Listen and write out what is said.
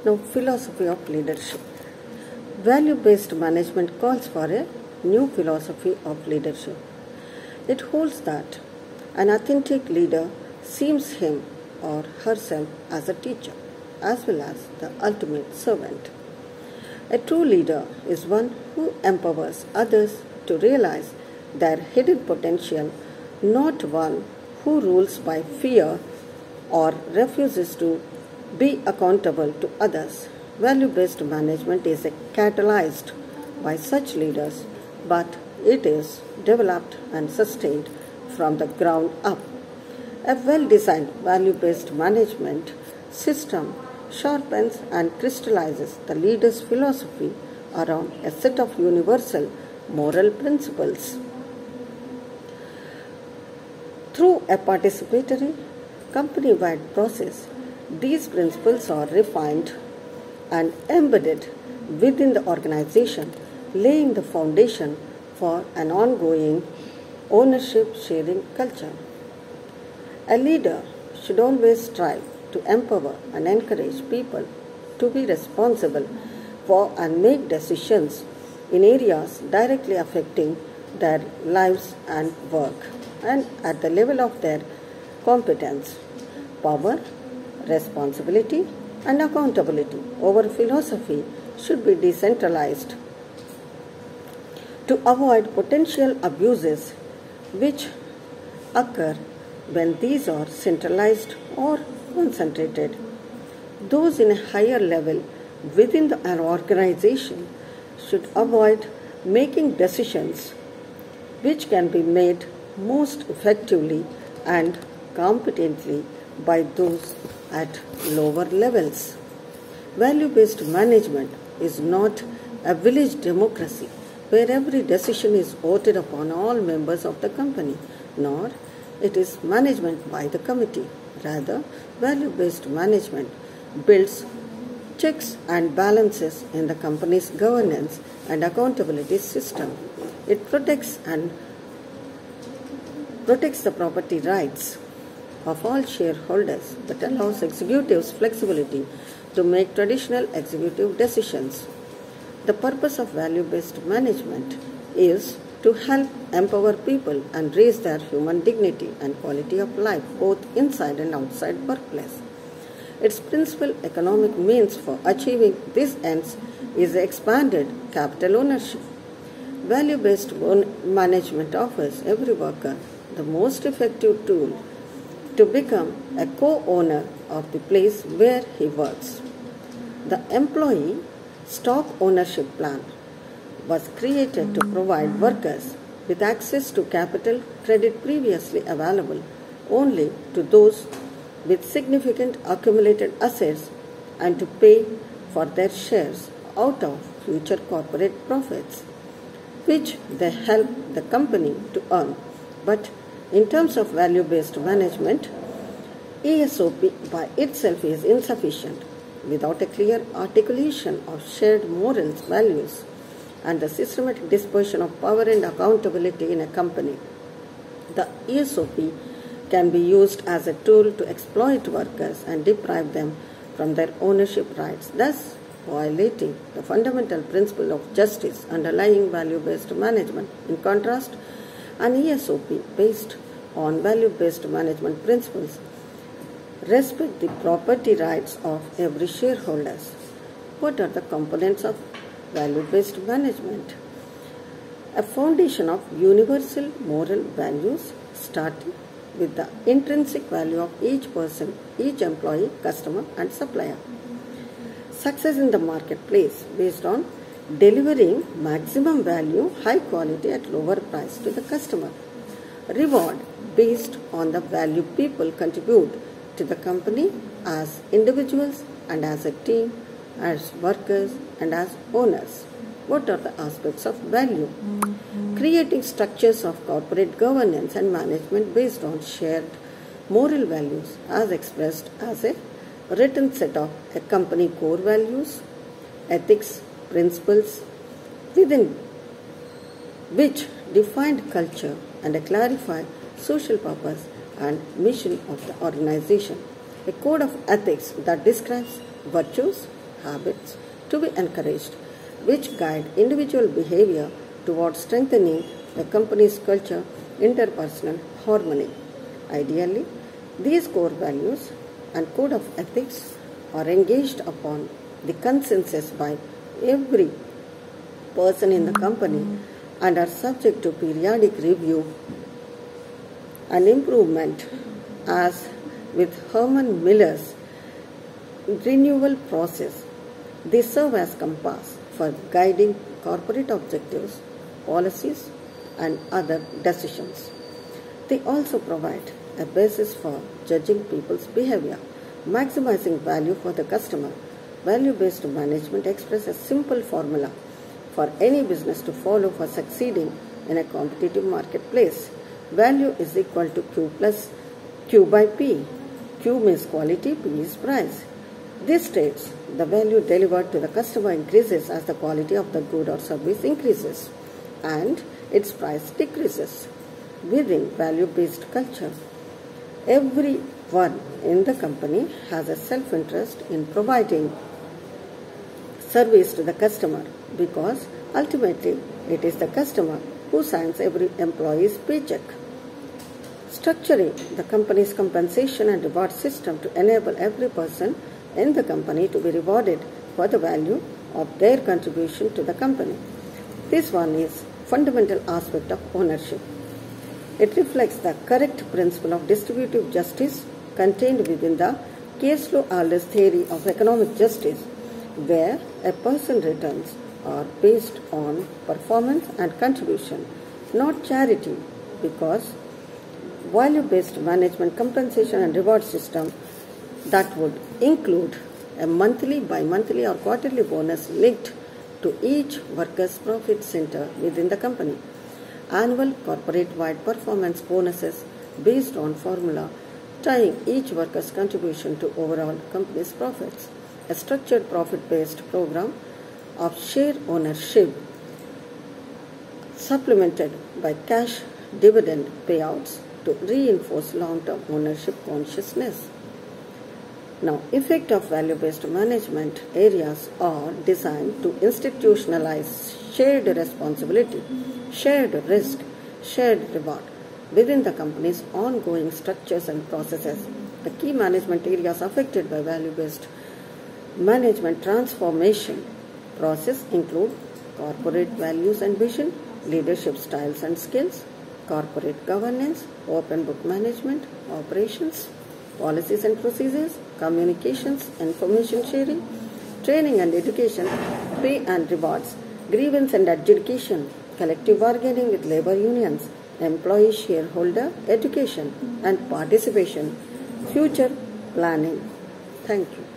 Now, philosophy of leadership. Value-based management calls for a new philosophy of leadership. It holds that an authentic leader sees him or herself as a teacher as well as the ultimate servant. A true leader is one who empowers others to realize their hidden potential, not one who rules by fear or refuses to be accountable to others. Value-based management is catalyzed by such leaders, but it is developed and sustained from the ground up. A well-designed value-based management system sharpens and crystallizes the leader's philosophy around a set of universal moral principles. Through a participatory, company-wide process, these principles are refined and embedded within the organization, laying the foundation for an ongoing ownership sharing culture. A leader should always strive to empower and encourage people to be responsible for and make decisions in areas directly affecting their lives and work and at the level of their competence. Power, responsibility, and accountability over philosophy should be decentralized to avoid potential abuses which occur when these are centralized or concentrated. Those in a higher level within an organization should avoid making decisions which can be made most effectively and competently by those at lower levels. Value-based management is not a village democracy where every decision is voted upon all members of the company, nor it is management by the committee. Rather, value-based management builds checks and balances in the company's governance and accountability system. It protects the property rights of all shareholders but allows executives flexibility to make traditional executive decisions. The purpose of value-based management is to help empower people and raise their human dignity and quality of life both inside and outside workplace. Its principal economic means for achieving these ends is expanded capital ownership. Value-based management offers every worker the most effective tool to become a co-owner of the place where he works. The employee stock ownership plan was created to provide workers with access to capital credit previously available only to those with significant accumulated assets and to pay for their shares out of future corporate profits, which they help the company to earn. But in terms of value-based management, ESOP by itself is insufficient without a clear articulation of shared morals, values, and the systematic dispersion of power and accountability in a company. The ESOP can be used as a tool to exploit workers and deprive them from their ownership rights, thus violating the fundamental principle of justice underlying value-based management. In contrast, an ESOP based on value-based management principles respect the property rights of every shareholder. What are the components of value-based management? A foundation of universal moral values starting with the intrinsic value of each person, each employee, customer, and supplier. Success in the marketplace based on delivering maximum value, high quality at lower price to the customer. Reward based on the value people contribute to the company as individuals and as a team, as workers and as owners. What are the aspects of value? Creating structures of corporate governance and management based on shared moral values as expressed as a written set of a company core values, ethics, principles, within which defined culture and a clarified social purpose and mission of the organization. A code of ethics that describes virtues, habits to be encouraged, which guide individual behavior towards strengthening the company's culture, interpersonal harmony. Ideally, these core values and code of ethics are engaged upon the consensus by every person in the company and are subject to periodic review and improvement, as with Herman Miller's renewal process. They serve as compass for guiding corporate objectives, policies, and other decisions. They also provide a basis for judging people's behavior, maximizing value for the customer. Value-based management expresses a simple formula for any business to follow for succeeding in a competitive marketplace. Value is equal to Q plus Q by P. Q means quality, P is price. This states the value delivered to the customer increases as the quality of the good or service increases and its price decreases. Within value-based culture, everyone in the company has a self-interest in providing service to the customer because ultimately it is the customer who signs every employee's paycheck. Structuring the company's compensation and reward system to enable every person in the company to be rewarded for the value of their contribution to the company. This one is fundamental aspect of ownership. It reflects the correct principle of distributive justice contained within the Caslow-Aldous theory of economic justice, where a person's returns are based on performance and contribution, not charity, because value-based management compensation and reward system that would include a monthly, bi-monthly or quarterly bonus linked to each worker's profit center within the company. Annual corporate-wide performance bonuses based on formula tying each worker's contribution to overall company's profits. A structured profit-based program of share ownership supplemented by cash dividend payouts to reinforce long-term ownership consciousness. Now, effect of value-based management areas are designed to institutionalize shared responsibility, shared risk, shared reward within the company's ongoing structures and processes. The key management areas affected by value-based management transformation process include corporate values and vision, leadership styles and skills, corporate governance, open book management, operations, policies and procedures, communications, information sharing, training and education, pay and rewards, grievance and adjudication, collective bargaining with labor unions, employee shareholder education and participation, future planning. Thank you.